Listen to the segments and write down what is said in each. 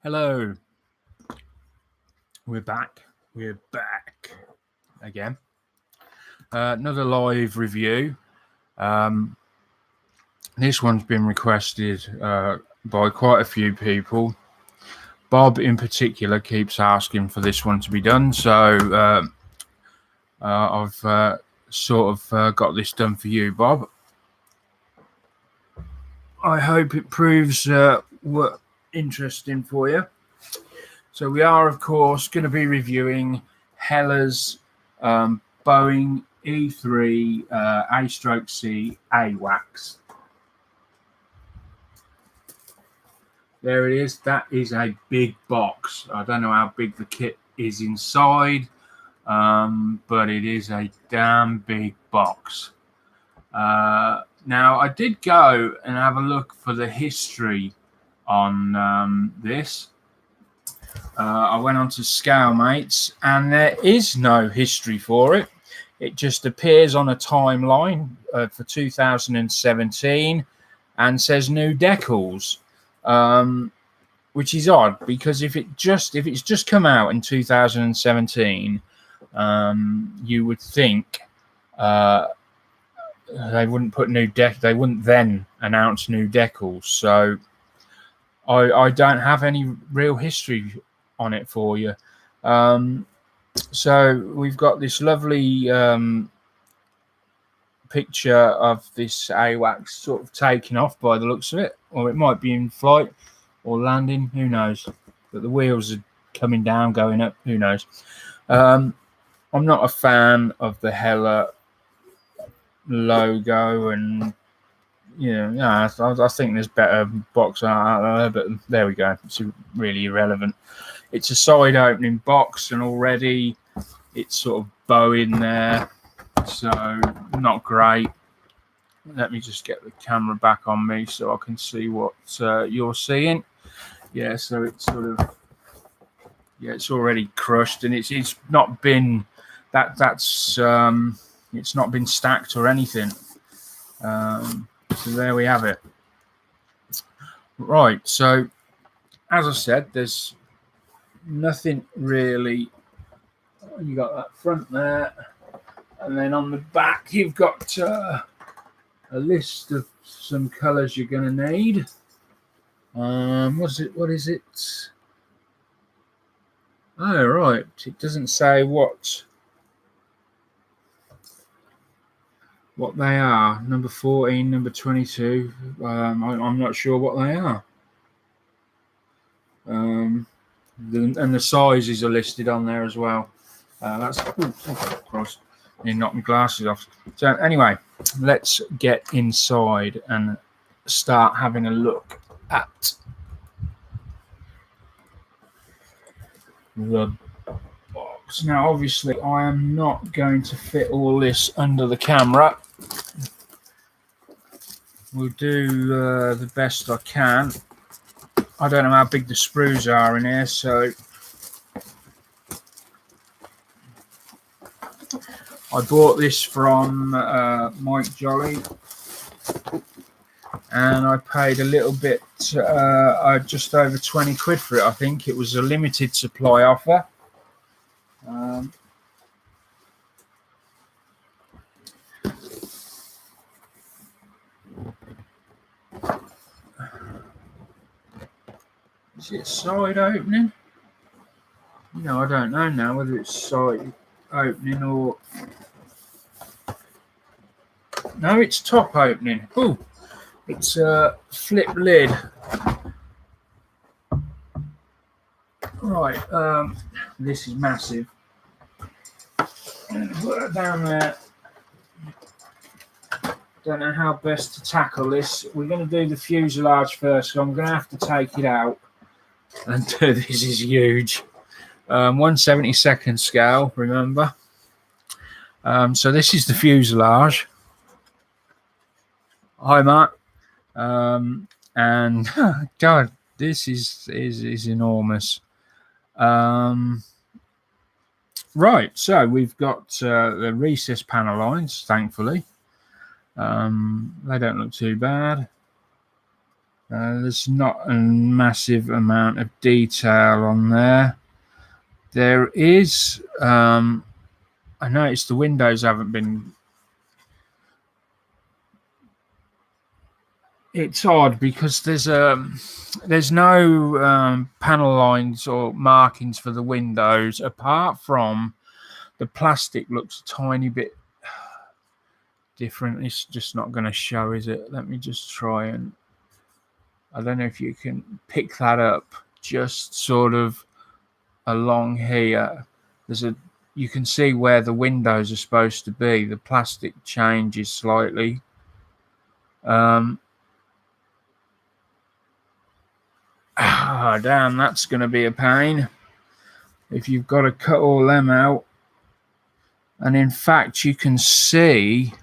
Hello, we're back. We're back again. Another live review. This one's been requested by quite a few people. Bob, in particular, keeps asking for this one to be done, so I've sort of got this done for you, Bob. I hope it proves interesting for you. So we are, of course, going to be reviewing Hella's Boeing E3 A/C AWACS. There it is. That is a big box. I don't know how big the kit is inside, but it is a damn big box. Now, I did go and have a look for the history on this. I went on to ScaleMates, and there is no history for it. It just appears on a timeline for 2017 and says new decals, which is odd because if it's just come out in 2017, you would think they wouldn't put they wouldn't then announce new decals. So I don't have any real history on it for you. So we've got this lovely picture of this AWACS sort of taking off by the looks of it, or it might be in flight or landing, who knows, but the wheels are coming down, going up, who knows. I'm not a fan of the Hella logo, and I think there's better box art out there, but there we go. It's really irrelevant. It's a side opening box, and already it's sort of bowing there, so not great. Let me just get the camera back on me so I can see what you're seeing. Yeah, so it's sort of, it's already crushed, and it's not been it's not been stacked or anything. So there we have it. Right, so as I said, there's nothing really. You got that front there, and then on the back you've got a list of some colours you're going to need. What is it? Oh, right, it doesn't say what they are. Number 14, number 22. I'm not sure what they are. And the sizes are listed on there as well. That's cross. You knocked my glasses off. So anyway, let's get inside and start having a look at the box. Now, obviously, I am not going to fit all this under the camera. We'll do the best I can. I don't know how big the sprues are in here, so I bought this from Mike Jolly, and I paid a little bit, just over 20 quid for it. I think it was a limited supply offer. Is it side opening? I don't know now whether it's side opening or... No, it's top opening. Oh, it's a flip lid. Right, this is massive. Put that down there. Don't know how best to tackle this. We're going to do the fuselage first, so I'm going to have to take it out. And this is huge. 1/72 scale, remember. So this is the fuselage. Hi, Mark. And God, this is enormous. Right, so we've got the recess panel lines, thankfully. They don't look too bad. There's not a massive amount of detail on there. There is, I noticed the windows haven't been. It's odd because there's no panel lines or markings for the windows apart from the plastic looks a tiny bit different. It's just not going to show, is it? Let me just try and. I don't know if you can pick that up. Just sort of along here, you can see where the windows are supposed to be. The plastic changes slightly. Damn, that's going to be a pain if you've got to cut all them out. And in fact, you can see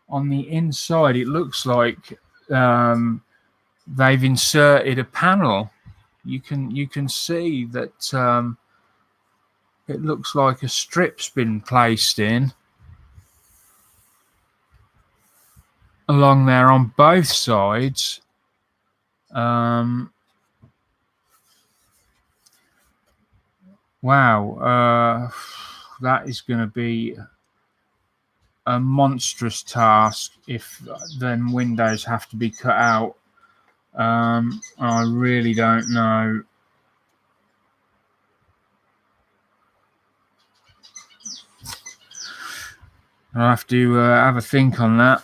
on the inside, it looks like they've inserted a panel. You can see that it looks like a strip's been placed in along there on both sides. Wow, that is going to be a monstrous task if them windows have to be cut out. I really don't know. I'll have to have a think on that.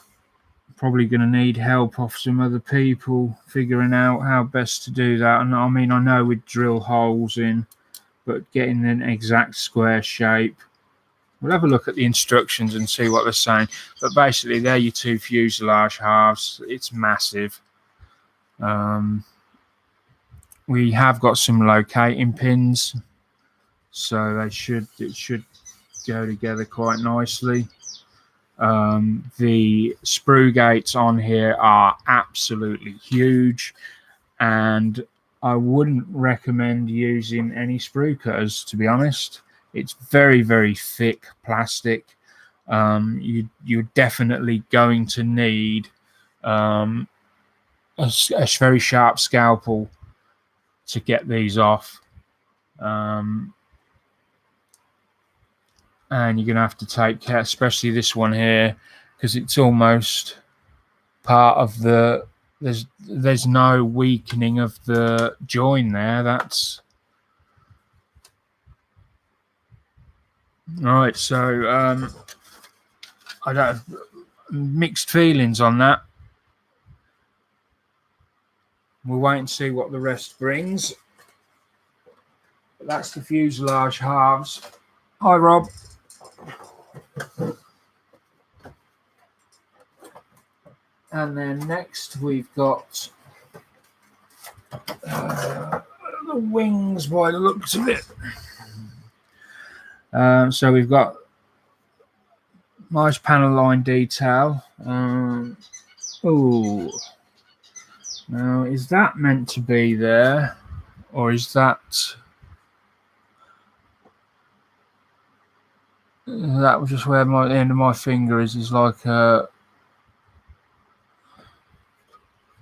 Probably going to need help off some other people figuring out how best to do that. And I mean, I know we'd drill holes in, but getting an exact square shape. We'll have a look at the instructions and see what they're saying. But basically, they're your two fuselage halves. It's massive. We have got some locating pins, so it should go together quite nicely. The sprue gates on here are absolutely huge, and I wouldn't recommend using any sprue cutters, to be honest. It's very, very thick plastic. You're definitely going to need a very sharp scalpel to get these off. And you're going to have to take care, especially this one here, because it's almost part of the. There's no weakening of the join there. That's right. So I don't mixed feelings on that. We'll wait and see what the rest brings. But that's the fuselage halves. Hi, Rob. And then next we've got the wings by the looks of it. So we've got nice panel line detail. Oh, now is that meant to be there, or is that was just where the end of my finger is? Is like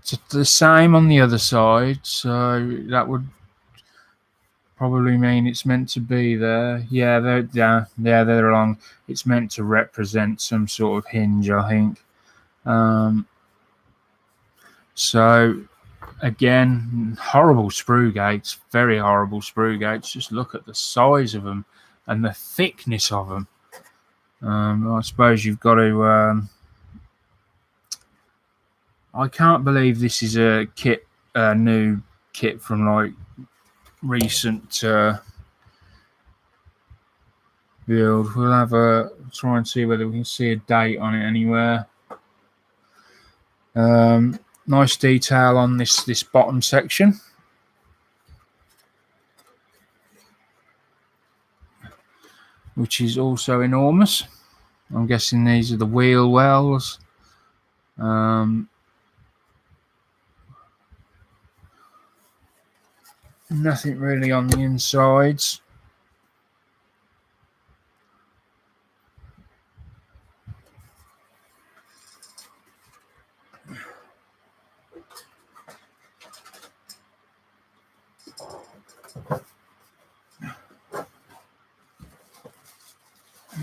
it's the same on the other side, so that would probably mean it's meant to be there. Yeah, they're along. It's meant to represent some sort of hinge, I think. So again, horrible sprue gates, very horrible sprue gates. Just look at the size of them and the thickness of them. I suppose you've got to. I can't believe this is a new kit from like recent build. We'll have a try and see whether we can see a date on it anywhere. Nice detail on this bottom section, which is also enormous. I'm guessing these are the wheel wells. Nothing really on the insides.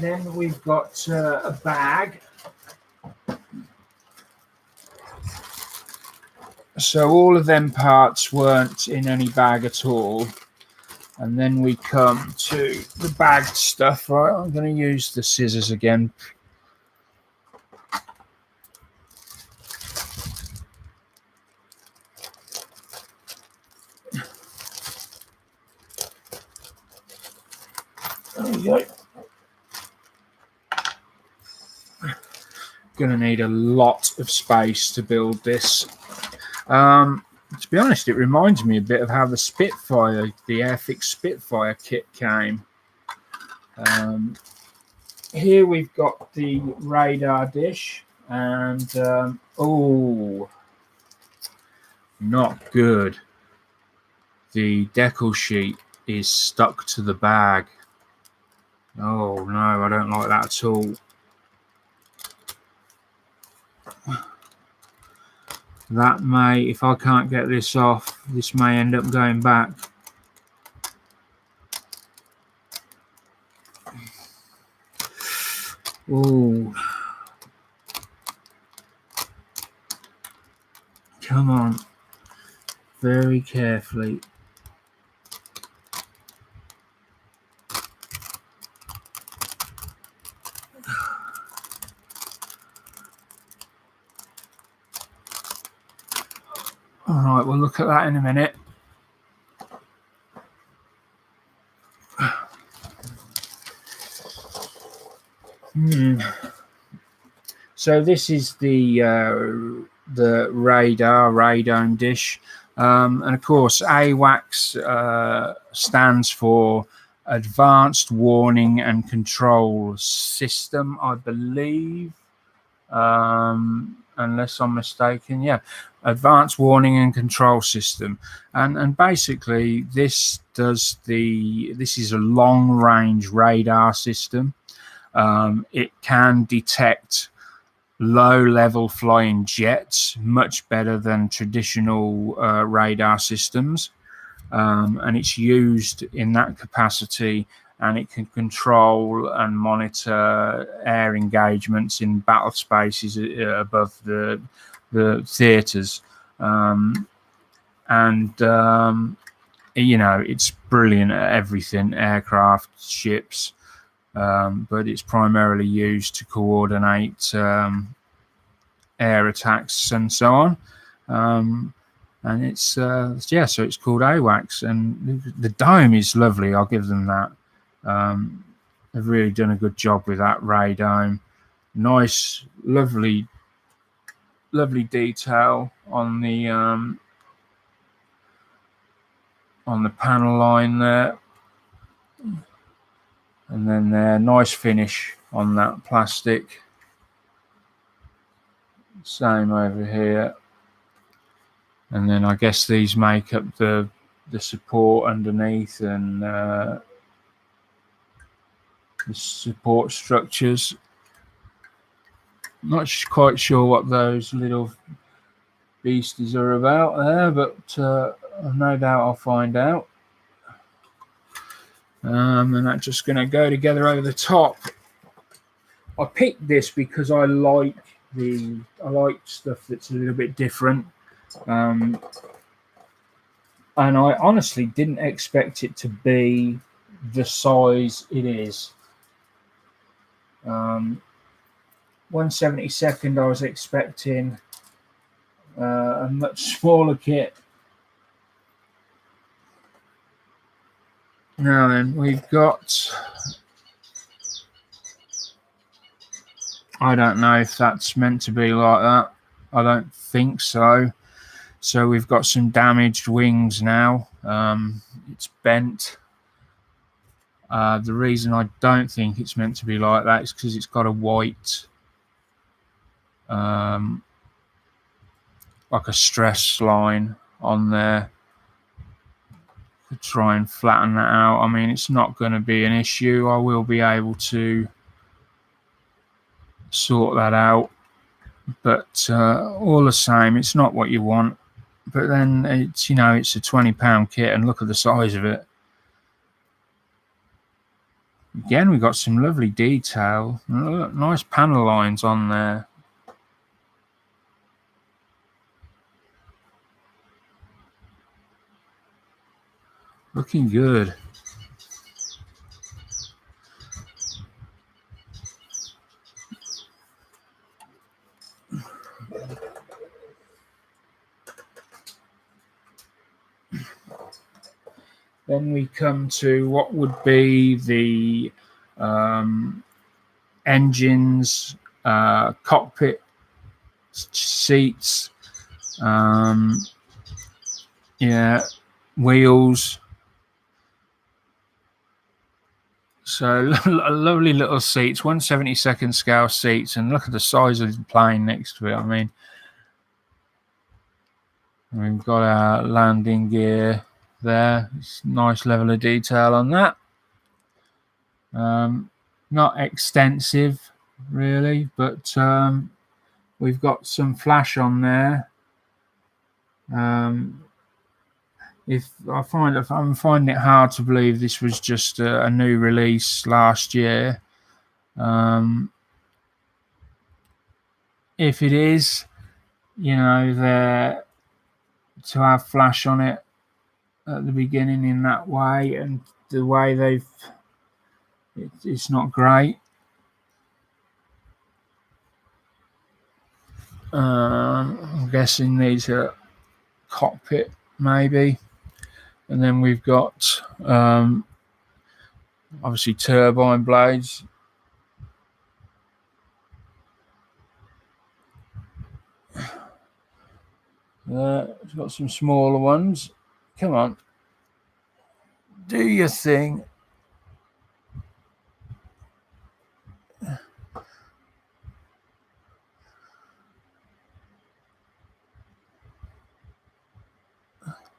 Then we've got a bag. So all of them parts weren't in any bag at all. And then we come to the bagged stuff. Right, I'm going to use the scissors again. There we go. Going to need a lot of space to build this. To be honest, it reminds me a bit of how the Spitfire, the Airfix Spitfire kit came. Here we've got the radar dish, and oh, not good. The decal sheet is stuck to the bag. Oh no, I don't like that at all. That may, if I can't get this off, this may end up going back. Oh, come on, very carefully. All right, we'll look at that in a minute. So this is the radome dish, and of course AWACS stands for Advanced Warning and Control System, I believe, unless I'm mistaken. Yeah, Advanced Warning and Control System, and basically this is a long range radar system. It can detect low-level flying jets much better than traditional radar systems, and it's used in that capacity, and it can control and monitor air engagements in battle spaces above the theaters, you know, it's brilliant at everything, aircraft, ships. But it's primarily used to coordinate air attacks and so on. And it's yeah, so it's called AWACS, and the dome is lovely. I'll give them that. They've really done a good job with that radome. Nice, lovely detail on the panel line there. And then there, nice finish on that plastic. Same over here. And then I guess these make up the support underneath, and the support structures. Not quite sure what those little beasties are about there, but no doubt I'll find out. And that's just going to go together over the top. I picked this because I like stuff that's a little bit different, and I honestly didn't expect it to be the size it is. 1/72, I was expecting a much smaller kit. Now then, we've got, I don't know if that's meant to be like that. I don't think so. So we've got some damaged wings now. It's bent. The reason I don't think it's meant to be like that is because it's got a white, like a stress line on there. To try and flatten that out. I mean, it's not going to be an issue. I will be able to sort that out, but all the same, it's not what you want. But then it's, you know, it's a £20 kit, and look at the size of it. Again, we've got some lovely detail. Nice panel lines on there. Looking good. Then we come to what would be the engines, cockpit seats, yeah, wheels. So lovely little seats, 1/72 scale seats, and look at the size of the plane next to it. I mean, we've got our landing gear there. It's a nice level of detail on that. Not extensive, really, but we've got some flash on there. If I'm finding it hard to believe this was just a new release last year. If it is, you know, there to have flash on it at the beginning in that way, and the way it's not great. I'm guessing these are cockpit maybe, and then we've got obviously turbine blades. It's got some smaller ones. Come on, do your thing.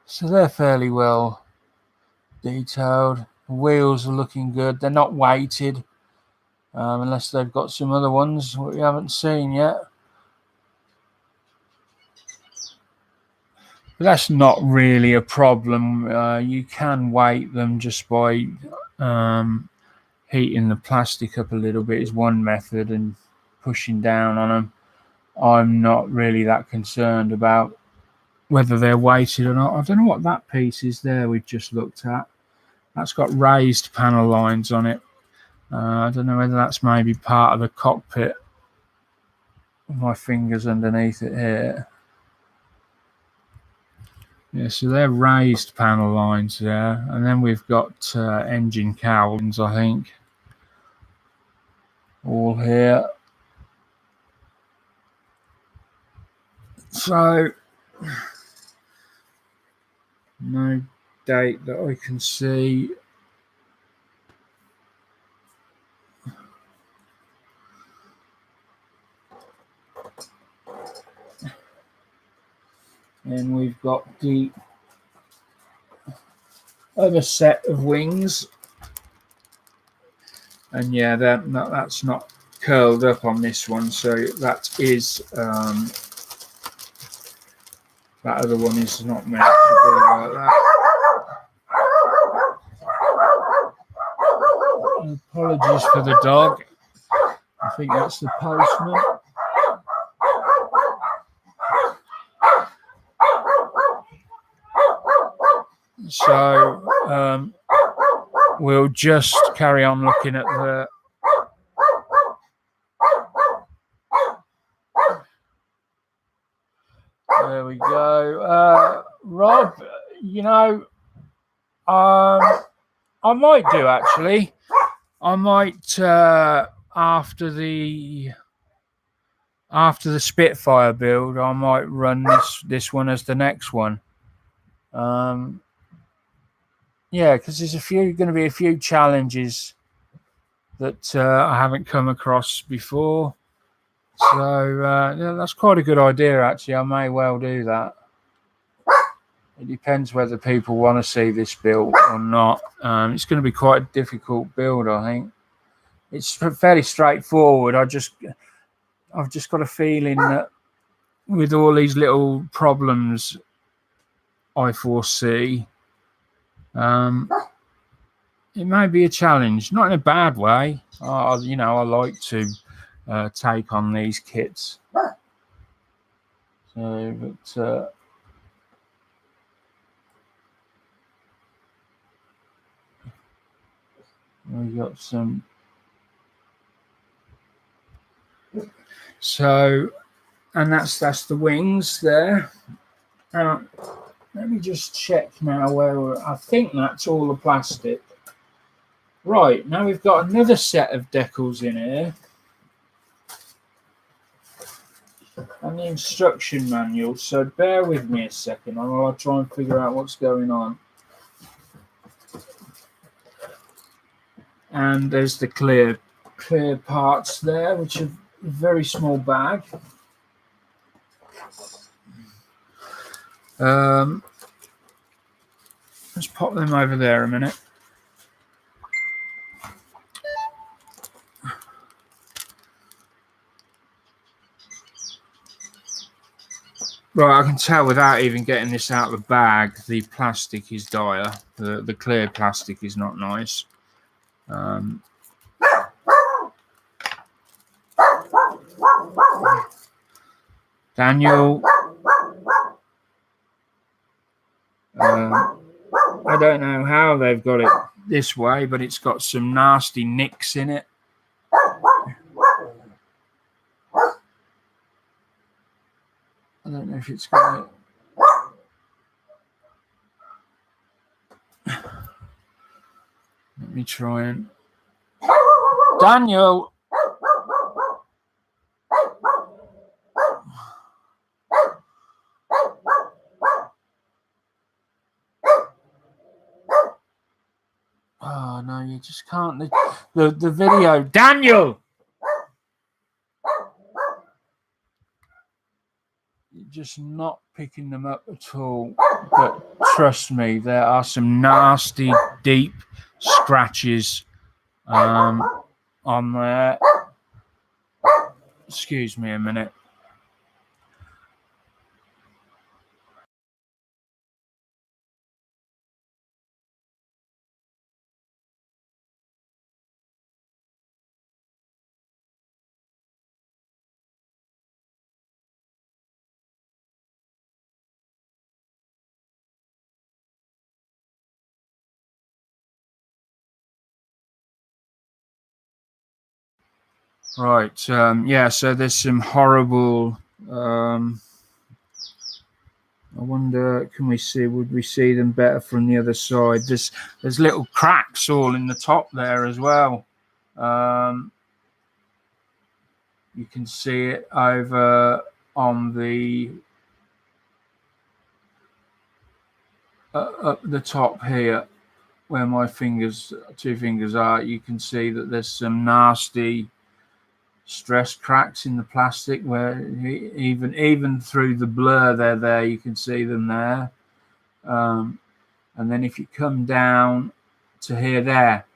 So they're fairly well detailed. The wheels are looking good. They're not weighted, unless they've got some other ones we haven't seen yet. But that's not really a problem. You can weight them just by heating the plastic up a little bit is one method, and pushing down on them. I'm not really that concerned about whether they're weighted or not. I don't know what that piece is there we've just looked at. That's got raised panel lines on it. I don't know whether that's maybe part of the cockpit. My fingers underneath it here. Yeah, so they're raised panel lines there. And then we've got engine cowls, I think, all here. So, no date that I can see. And we've got the other set of wings. And yeah, that's not curled up on this one. So that is, that other one is not meant to be like that. Apologies for the dog. I think that's the postman. So we'll just carry on looking at the there we go. Rob, you know, I might do actually. I might after the Spitfire build, I might run this one as the next one. Yeah, because there's going to be a few challenges that I haven't come across before. So yeah, that's quite a good idea, actually. I may well do that. It depends whether people want to see this build or not. It's going to be quite a difficult build, I think. It's fairly straightforward. I've just got a feeling that with all these little problems I foresee, it may be a challenge, not in a bad way. You know, I like to take on these kits. So, but we got some. So, and that's the wings there. Let me just check now where I think that's all the plastic. Right, now we've got another set of decals in here. And the instruction manual, so bear with me a second. I'll try and figure out what's going on. And there's the clear parts there, which are a very small bag. Let's pop them over there a minute. Right, I can tell without even getting this out of the bag, the plastic is dire. The clear plastic is not nice. Daniel, I don't know how they've got it this way, but it's got some nasty nicks in it. I don't know if it's got it. Let me try and... Daniel! Oh, no, you just can't... The video... Daniel! You're just not picking them up at all. But trust me, there are some nasty, deep scratches on there. Excuse me a minute. Right, yeah, so there's some horrible... I wonder, would we see them better from the other side? There's little cracks all in the top there as well. You can see it over on the up the top here, where my two fingers are. You can see that there's some nasty stress cracks in the plastic where even through the blur they're there. You can see them there. And then if you come down to here, there,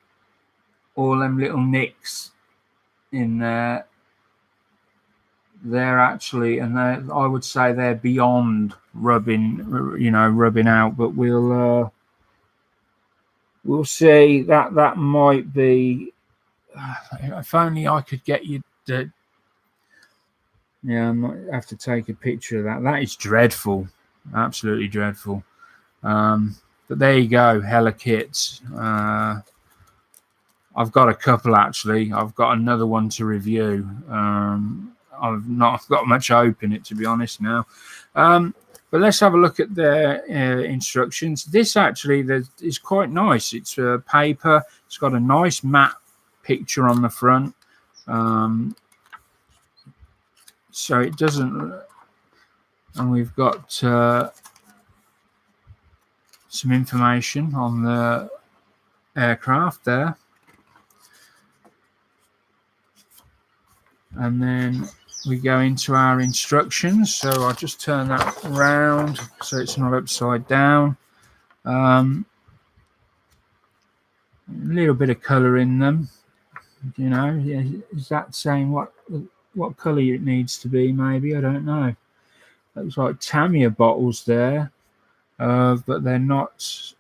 all them little nicks in there, they're actually, and I would say they're beyond rubbing out. But we'll see. That might be. If only I could get you to. Yeah, I might have to take a picture of that. That is dreadful, absolutely dreadful. But there you go, hella kits. I've got a couple actually. I've got another one to review. I've not got much hope in it, to be honest now. But let's have a look at their instructions. This actually is quite nice. It's paper. It's got a nice matte picture on the front. So it doesn't... And we've got some information on the aircraft there. And then we go into our instructions. So I'll just turn that round so it's not upside down. A little bit of colour in them. You know, is that saying what colour it needs to be? Maybe, I don't know. Looks like Tamiya bottles there, but they're not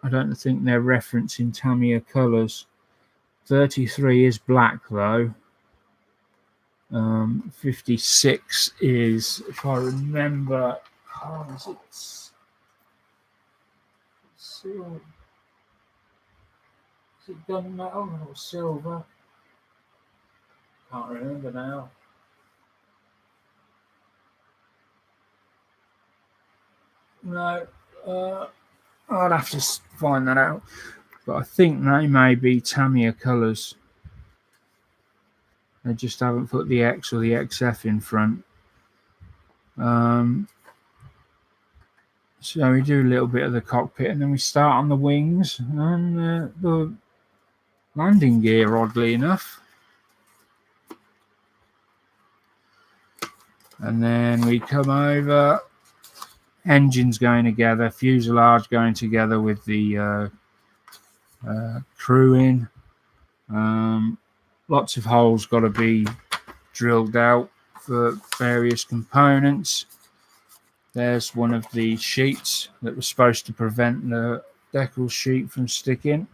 I don't think they're referencing Tamiya colours. 33 is black though. 56 is, if I remember, is it silver? Is it gunmetal or silver? Can't remember now. No, I'd have to find that out. But I think they may be Tamiya colours. They just haven't put the X or the XF in front. So we do a little bit of the cockpit, and then we start on the wings and the landing gear, oddly enough. And then we come over, engines going together, fuselage going together with the crew in. Lots of holes got to be drilled out for various components. There's one of the sheets that was supposed to prevent the Decals sheet from sticking.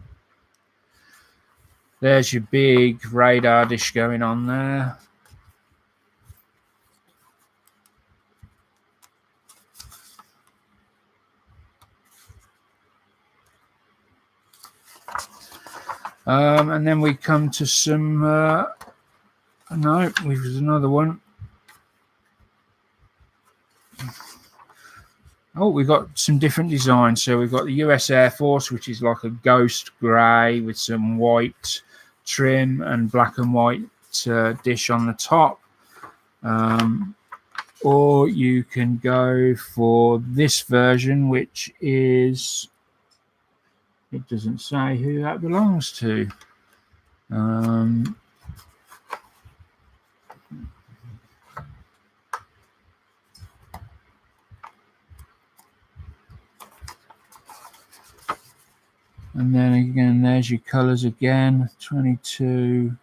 There's your big radar dish going on there. And then we come to some, no, there's another one. Oh, we've got some different designs. So we've got the US Air Force, which is like a ghost grey with some white trim and black and white dish on the top. Or you can go for this version, which is, it doesn't say who that belongs to. And then again, there's your colours again, 22,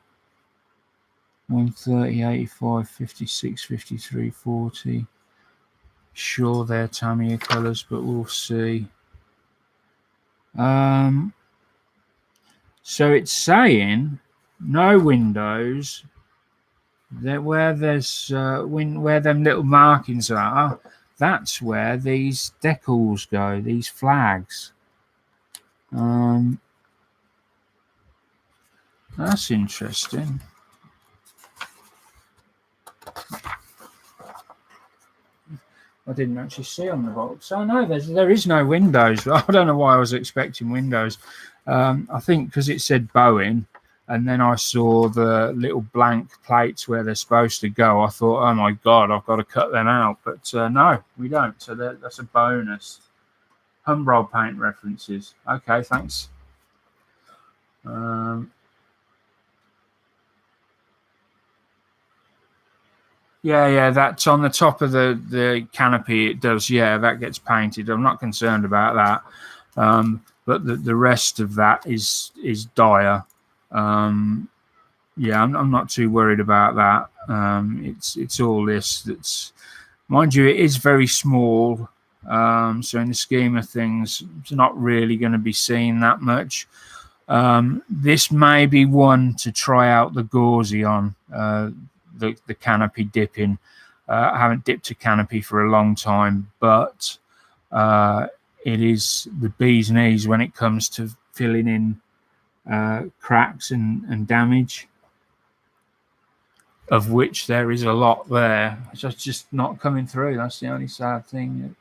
130, 85, 56, 53, 40. Sure, they're Tamiya colours, but we'll see. So it's saying no windows. That where there's where them little markings are, that's where these decals go. These flags. That's interesting. I didn't actually see on the box. Oh no, there is no windows. I don't know why I was expecting windows. I think because it said Boeing, and then I saw the little blank plates where they're supposed to go. I thought, oh my god, I've got to cut them out. But no, we don't. So that's a bonus. Humbrol paint references. Okay, thanks. Yeah, that's on the top of the canopy. It does, yeah, that gets painted. I'm not concerned about that. But the rest of that is dire. Yeah, I'm not too worried about that. It's all this. That's, mind you, it is very small. So in the scheme of things, it's not really going to be seen that much. This may be one to try out the gauzy on. The canopy dipping. I haven't dipped a canopy for a long time, but it is the bee's knees when it comes to filling in cracks and damage, of which there is a lot there. It's just not coming through. That's the only sad thing.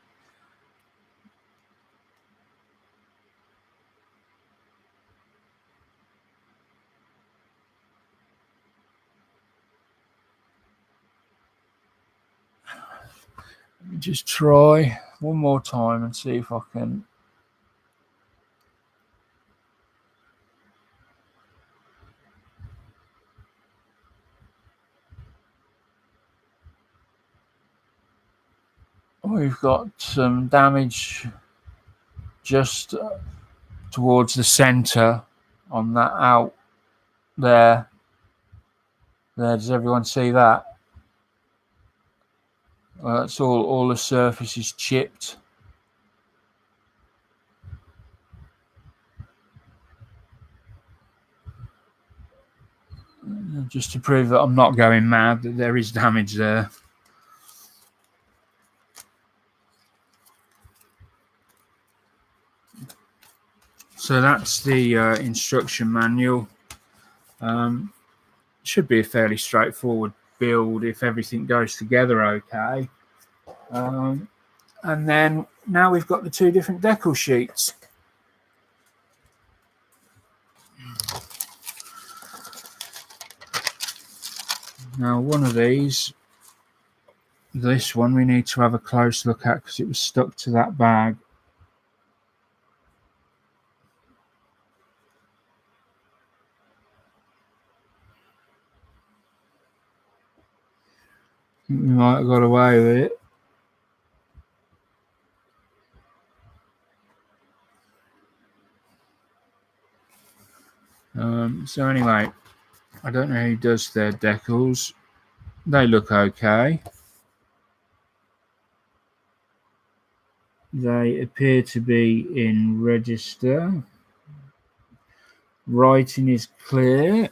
Let me just try one more time and see if I can. We've got some damage just towards the center on that out there. Does everyone see that? That's all the surface is chipped. just to prove that I'm not going mad, that there is damage there. So that's the instruction manual. Should be a fairly straightforward build if everything goes together okay. And then now we've got the two different decal sheets. Now one of these, this one, we need to have a close look at because it was stuck to that bag. We might have got away with it. So anyway, I don't know who does their decals. They look okay. They appear to be in register. Writing is clear.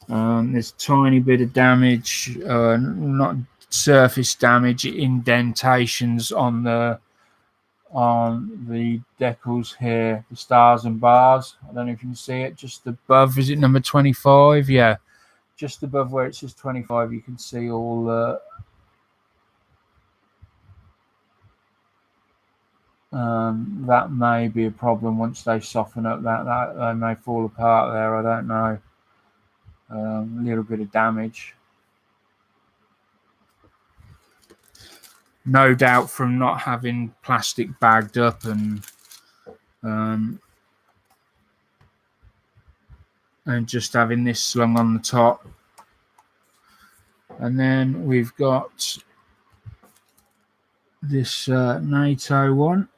There's a tiny bit of damage, not surface damage, indentations on the decals here, the stars and bars. I don't know if you can see it, just above, is it number 25? Yeah, just above where it says 25, you can see all that may be a problem once they soften up, that they may fall apart there, I don't know. A little bit of damage. No doubt from not having plastic bagged up and just having this slung on the top. And then we've got this NATO one,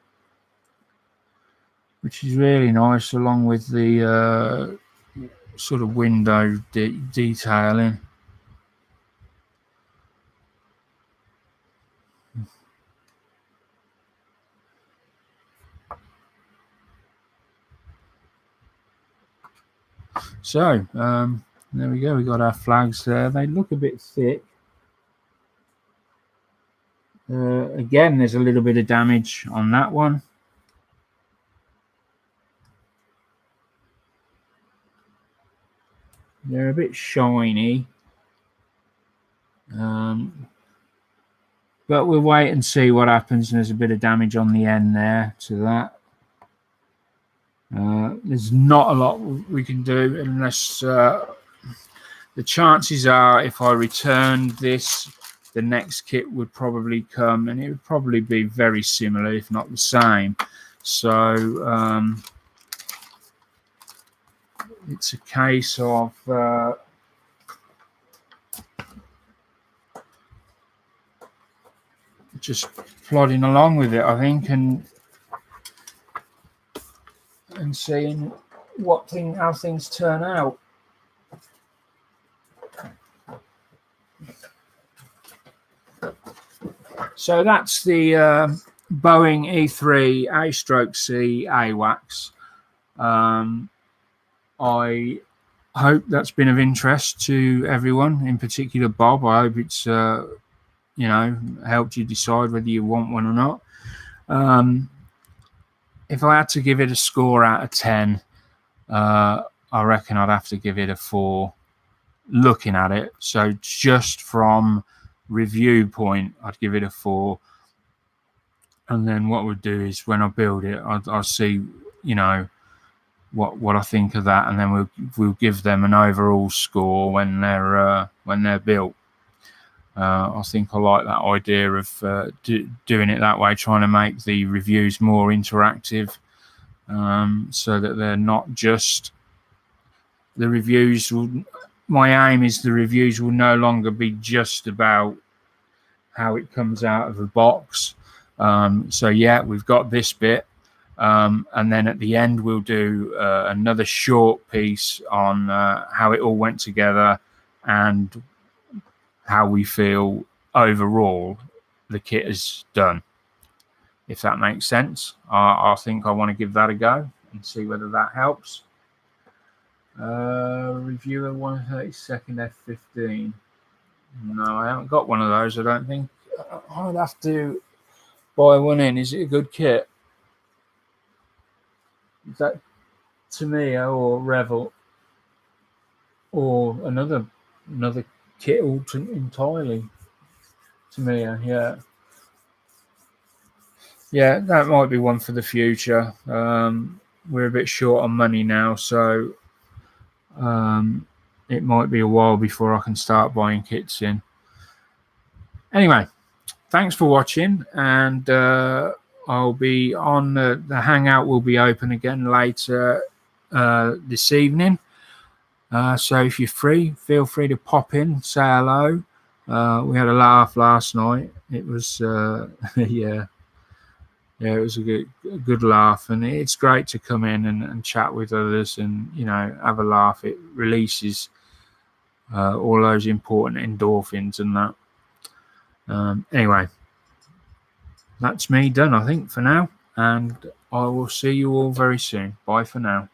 which is really nice, along with the sort of window detailing. So there we go, we got our flags there. They look a bit thick. Again, there's a little bit of damage on that one. They're a bit shiny. But we'll wait and see what happens. There's a bit of damage on the end there to that. There's not a lot we can do unless the chances are if I returned this, the next kit would probably come and it would probably be very similar, if not the same. So it's a case of just plodding along with it, I think, and seeing how things turn out. So that's the Boeing E3 A/C AWACS. I hope that's been of interest to everyone, in particular Bob. I hope it's helped you decide whether you want one or not. If I had to give it a score out of 10, I reckon I'd have to give it a 4 looking at it. So just from review point, I'd give it a 4. And then what we'll do is when I build it, I'll see, what I think of that, and then we'll give them an overall score when they're built. I think I like that idea of doing it that way, trying to make the reviews more interactive, so that they're not just the reviews. My aim is the reviews will no longer be just about how it comes out of the box. So yeah, we've got this bit, and then at the end we'll do another short piece on how it all went together and how we feel overall the kit is done, if that makes sense. I think I want to give that a go and see whether that helps. Reviewer 132nd F-15. No, I haven't got one of those, I don't think. I'd have to buy one in. Is it a good kit? Is that Tamiya or Revel? Or another kit entirely? Tamiya, yeah. Yeah, that might be one for the future. We're a bit short on money now, so it might be a while before I can start buying kits in. Anyway, thanks for watching, and I'll be on the Hangout will be open again later this evening. So if you're free, feel free to pop in, say hello. We had a laugh last night. It was yeah, it was a good laugh, and it's great to come in and chat with others, and have a laugh. It releases all those important endorphins and that. Anyway, that's me done, I think, for now, and I will see you all very soon. Bye for now.